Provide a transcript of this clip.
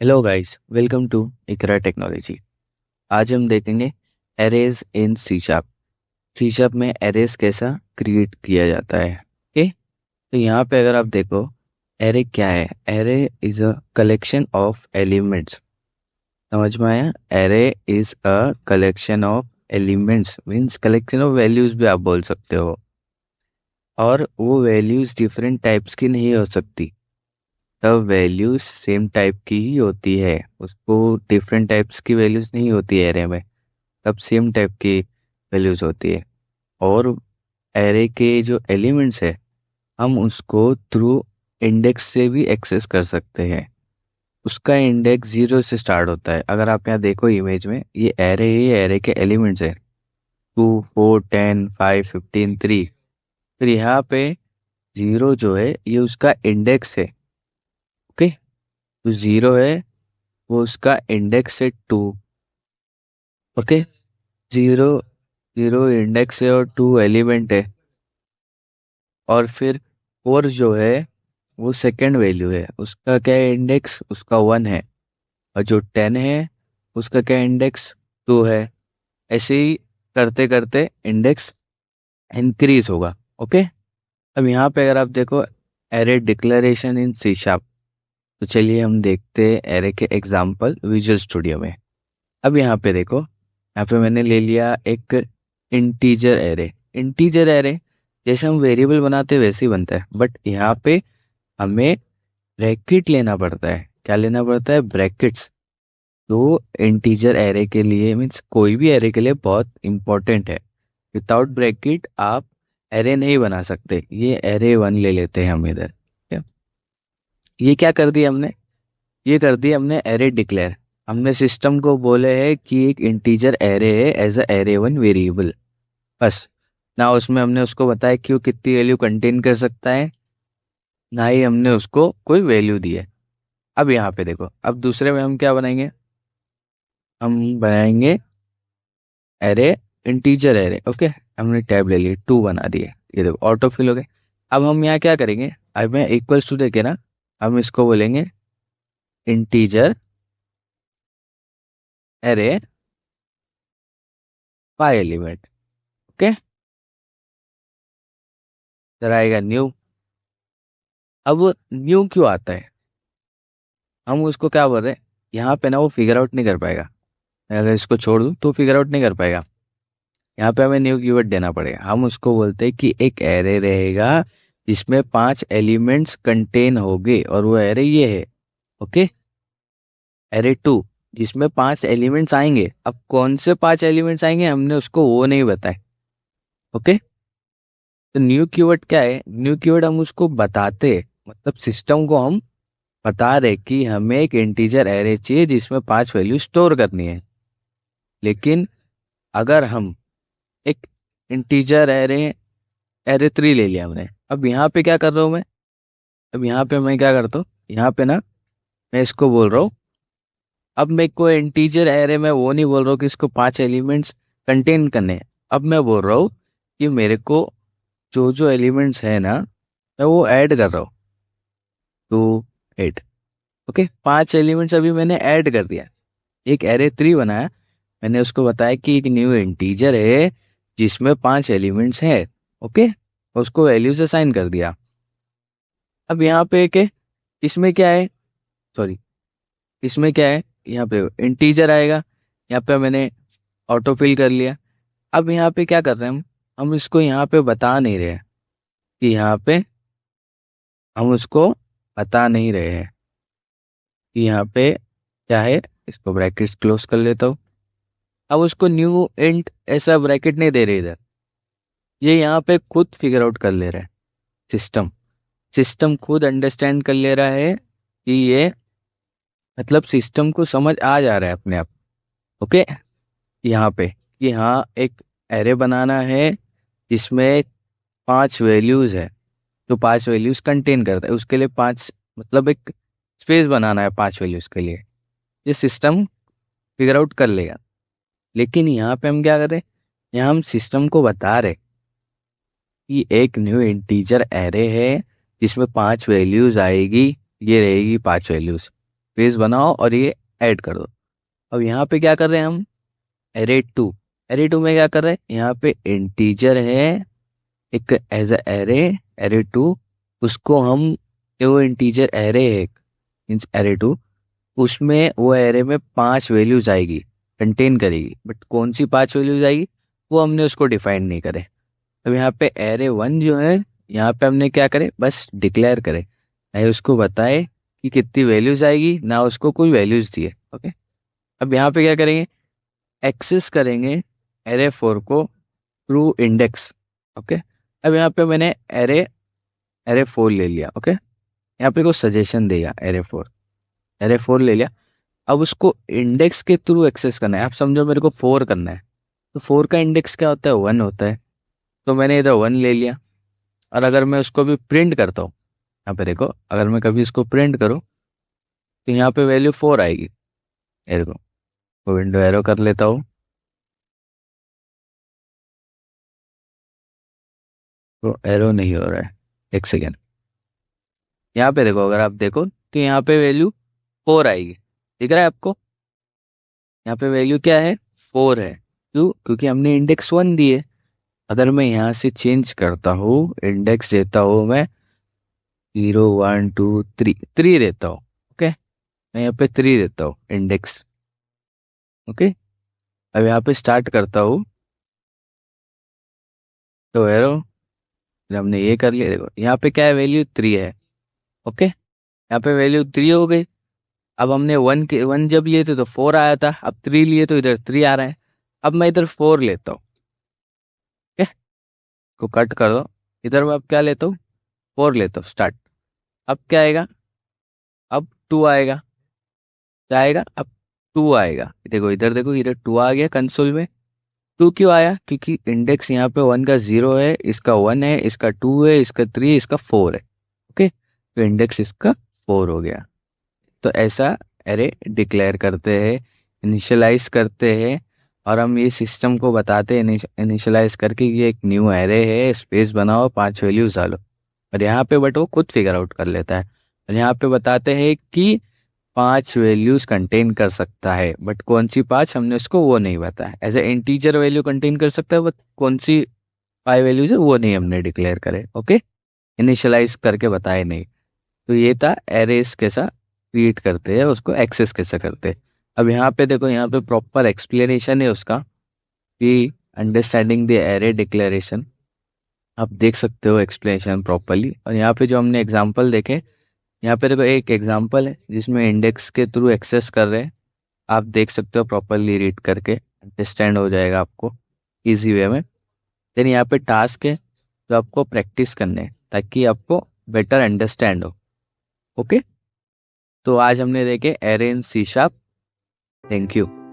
Hello guys, welcome to Iqra technology. आज हम देखेंगे arrays in C sharp. C sharp में एरेज कैसा क्रिएट किया जाता है। ओके, तो यहाँ पे अगर आप देखो, एरे क्या है? Array is a collection of elements. समझ में आया? Array is a collection of elements means collection of values भी आप बोल सकते हो। और वो वैल्यूज डिफरेंट टाइप्स की नहीं हो सकती। तब वैल्यूज सेम टाइप की ही होती है, उसको डिफरेंट टाइप्स की वैल्यूज नहीं होती है एरे में। तब सेम टाइप की वैल्यूज होती है। और एरे के जो एलिमेंट्स है, हम उसको थ्रू इंडेक्स से भी एक्सेस कर सकते हैं। उसका इंडेक्स 0 से स्टार्ट होता है। अगर आप यहाँ देखो इमेज में, ये एरे ही एरे के एलिमेंट्स है। 2 4 10 5 15 3। फिर यहाँ पे 0 जो है ये उसका इंडेक्स है। ओके, तो 0 है वो उसका इंडेक्स है 2। ओके, 0 0 इंडेक्स है और 2 एलिमेंट है। और फिर 4 जो है वो सेकंड वैल्यू है, उसका क्या है इंडेक्स? उसका 1 है। और जो 10 है उसका क्या इंडेक्स? 2 है। ऐसे ही करते करते इंडेक्स इंक्रीज होगा। ओके, अब यहाँ पे अगर आप देखो एरे डिक्लेरेशन इन सी शार्प, तो चलिए हम देखते हैं एरे के एग्जाम्पल विजुअल स्टूडियो में। अब यहाँ पे देखो, यहाँ पे मैंने ले लिया एक इंटीजर एरे। इंटीजर एरे जैसे हम वेरिएबल बनाते हैं वैसे ही बनता है, बट यहाँ पे हमें ब्रैकेट लेना पड़ता है। क्या लेना पड़ता है? ब्रैकेट्स। तो इंटीजर एरे के लिए मीन्स कोई भी एरे के लिए बहुत इंपॉर्टेंट है। विदाउट ब्रैकेट आप एरे नहीं बना सकते। ये एरे 1 ले लेते हैं हम इधर। ठीक है? ये क्या कर दिया हमने? ये कर दिया हमने एरे डिक्लेयर। हमने सिस्टम को बोले है कि एक इंटीजर एरे है एज अ एरे 1 वेरिएबल। बस। ना उसमें हमने उसको बताया कि वो कितनी वैल्यू कंटेन कर सकता है, ना ही हमने उसको कोई वैल्यू दी है। अब यहाँ पे देखो, अब दूसरे में हम क्या बनाएंगे? हम बनाएंगे एरे, इंटीजर एरे। ओके, हमने टैब ले लिए, 2 बना दिए। ये देखो ऑटो फिल हो गए। अब हम यहाँ क्या करेंगे? अब मैं इक्वल्स टू देके ना, हम इसको बोलेंगे integer array by element. Okay, फिर आएगा न्यू। अब न्यू क्यों आता है? हम उसको क्या बोल रहे हैं? यहाँ पे ना वो फिगर आउट नहीं कर पाएगा। मैं अगर इसको छोड़ दूँ तो फिगर आउट नहीं कर पाएगा। यहाँ पे हमें न्यू कीवर्ड देना पड़ेगा। हम उसको बोलते हैं कि एक एरे रहेगा जिसमें 5 एलिमेंट्स कंटेन होंगे, और वो एरे ये है। ओके, एरे 2 जिसमें 5 एलिमेंट्स आएंगे। अब कौन से 5 एलिमेंट्स आएंगे हमने उसको वो नहीं बताया। ओके, तो न्यू कीवर्ड क्या है? न्यू कीवर्ड हम उसको बताते, मतलब सिस्टम को हम बता रहे कि हमें एक इंटीजर एरे चाहिए जिसमें 5 वैल्यू स्टोर करनी है। लेकिन अगर हम एक इंटीजर एरे एरे 3 ले लिया हमने, अब यहाँ पे क्या कर रहा हूँ मैं? अब यहाँ पे मैं क्या करता हूँ? यहाँ पे ना मैं इसको बोल रहा हूँ, अब मैं को इंटीजर एरे में वो नहीं बोल रहा हूँ कि इसको 5 एलिमेंट्स कंटेन करने हैं। अब मैं बोल रहा हूँ कि मेरे को जो जो एलिमेंट्स है ना, मैं वो ऐड कर रहा हूँ। 2 8। ओके, 5 एलिमेंट्स अभी मैंने ऐड कर दिया। एक एरे 3 बनाया। मैंने उसको बताया कि एक न्यू इंटीजर है जिसमें 5 एलिमेंट्स हैं। ओके, उसको वैल्यूज असाइन कर दिया। अब यहाँ पे के इसमें क्या है? सॉरी, इसमें क्या है? यहाँ पे इंटीजर आएगा। यहाँ पे मैंने ऑटो फिल कर लिया। अब यहाँ पे क्या कर रहे हैं हम इसको यहाँ पे बता नहीं रहे हैं कि यहाँ पे हम उसको बता नहीं रहे हैं कि यहाँ पे क्या है। इसको ब्रैकेट्स क्लोज कर लेता हूँ। अब उसको न्यू इंट ऐसा ब्रैकेट नहीं दे रहे इधर। ये यहाँ पे खुद फिगर आउट कर ले रहा है। सिस्टम सिस्टम खुद अंडरस्टैंड कर ले रहा है कि ये, मतलब सिस्टम को समझ आ जा रहा है अपने आप। ओके, यहाँ पे कि हाँ एक एरे बनाना है जिसमें 5 वैल्यूज है, जो 5 वैल्यूज कंटेन करता है। उसके लिए 5, मतलब एक स्पेस बनाना है 5 वैल्यूज के लिए। ये सिस्टम फिगर आउट कर लेगा। लेकिन यहाँ पे हम क्या कर रहे हैं? यहाँ हम सिस्टम को बता रहे कि एक न्यू इंटीजर एरे है जिसमें 5 वैल्यूज आएगी। ये रहेगी 5 वैल्यूज। स्पेस बनाओ और ये ऐड कर दो। अब यहाँ पे क्या कर रहे हैं हम, एरे टू में क्या कर रहे हैं, यहाँ पे इंटीजर है एक एज अ एरे टू, उसको हम, ये वो इंटीजर एरे है एक, मीन्स एरे टू, उसमें वो एरे में 5 वैल्यूज आएगी, कंटेन करेगी, बट कौन सी 5 वैल्यूज आएगी वो हमने उसको डिफाइन नहीं करे। अब यहाँ पे एरे 1 जो है, यहाँ पे हमने क्या करे, बस डिक्लेयर करे, नहीं उसको बताए कि कितनी वैल्यूज आएगी, ना उसको कोई वैल्यूज दिए। ओके, अब यहाँ पे क्या करेंगे, एक्सेस करेंगे एरे 4 को थ्रू इंडेक्स। ओके, अब यहाँ पे मैंने एरे एरे 4 ले लिया। ओके, यहाँ पे कुछ सजेशन देगा, एरे 4 ले लिया। अब उसको इंडेक्स के थ्रू एक्सेस करना है। आप समझो मेरे को 4 करना है, तो 4 का इंडेक्स क्या होता है, 1 होता है, तो मैंने इधर 1 ले लिया। और अगर मैं उसको भी प्रिंट करता हूँ, यहाँ पे देखो, अगर मैं कभी इसको प्रिंट करूँ तो यहाँ पे वैल्यू 4 आएगी। एरो को विंडो एरो कर लेता हूँ, तो एरो नहीं हो रहा है, एक सेकेंड। यहाँ पे देखो, अगर आप देखो तो यहाँ पे वैल्यू 4 आएगी, दिख रहा है आपको, यहाँ पे वैल्यू क्या है, 4 है। क्यों, क्योंकि हमने इंडेक्स 1 दिए। अगर मैं यहाँ से चेंज करता हूँ, इंडेक्स देता हूँ मैं 0 1 2 3 देता हूँ। ओके, मैं यहाँ पे 3 देता हूँ इंडेक्स। ओके, अब यहाँ पे स्टार्ट करता हूँ, तो एरो, फिर हमने ये कर लिया। देखो यहाँ पे क्या है, वैल्यू 3 है। ओके, यहाँ पे वैल्यू 3 हो गई। अब हमने 1 जब लिए थे तो 4 आया था, अब 3 लिए तो इधर 3 आ रहा है। अब मैं इधर 4 लेता हूँ। ओके, को कट कर दो, इधर मैं अब क्या लेता हूँ, 4 लेता हूँ, स्टार्ट। अब क्या आएगा, अब 2 आएगा, क्या आएगा, अब 2 आएगा। देखो इधर, देखो इधर 2 आ गया कंसोल में। 2 क्यों आया, क्योंकि इंडेक्स यहाँ पे 1 का 0 है, इसका 1 है, इसका 2 है, इसका 3, इसका 4 है। ओके, तो इंडेक्स इसका 4 हो गया। तो ऐसा एरे डिक्लेयर करते हैं, इनिशियलाइज करते हैं, और हम ये सिस्टम को बताते हैं इनिशियलाइज करके कि ये एक न्यू एरे है, स्पेस बनाओ, 5 वैल्यूज डालो। और यहाँ पे बट वो खुद फिगर आउट कर लेता है। और यहाँ पे बताते हैं कि 5 वैल्यूज कंटेन कर सकता है, बट कौन सी 5 हमने उसको वो नहीं बताया। As a integer value contain कर सकता है, बट कौन सी 5 वैल्यूज है वो नहीं हमने डिक्लेयर करे। ओके, इनिशियलाइज करके बताए नहीं। तो ये था एरेस कैसा क्रिएट करते हैं, उसको एक्सेस कैसे करते हैं। अब यहाँ पे देखो, यहाँ पे प्रॉपर एक्सप्लेनेशन है उसका, कि अंडरस्टैंडिंग द एरे डिक्लेरेशन, आप देख सकते हो एक्सप्लेनेशन प्रॉपरली। और यहाँ पे जो हमने एग्जांपल देखे, यहाँ पे देखो एक एग्जांपल है जिसमें इंडेक्स के थ्रू एक्सेस कर रहे हैं, आप देख सकते हो प्रॉपरली रीड करके, अंडरस्टैंड हो जाएगा आपको इजी वे में। देन यहाँ पे टास्क है जो आपको प्रैक्टिस करने हैं, ताकि आपको बेटर अंडरस्टैंड हो। ओके, तो आज हमने देखे array in C sharp. Thank you.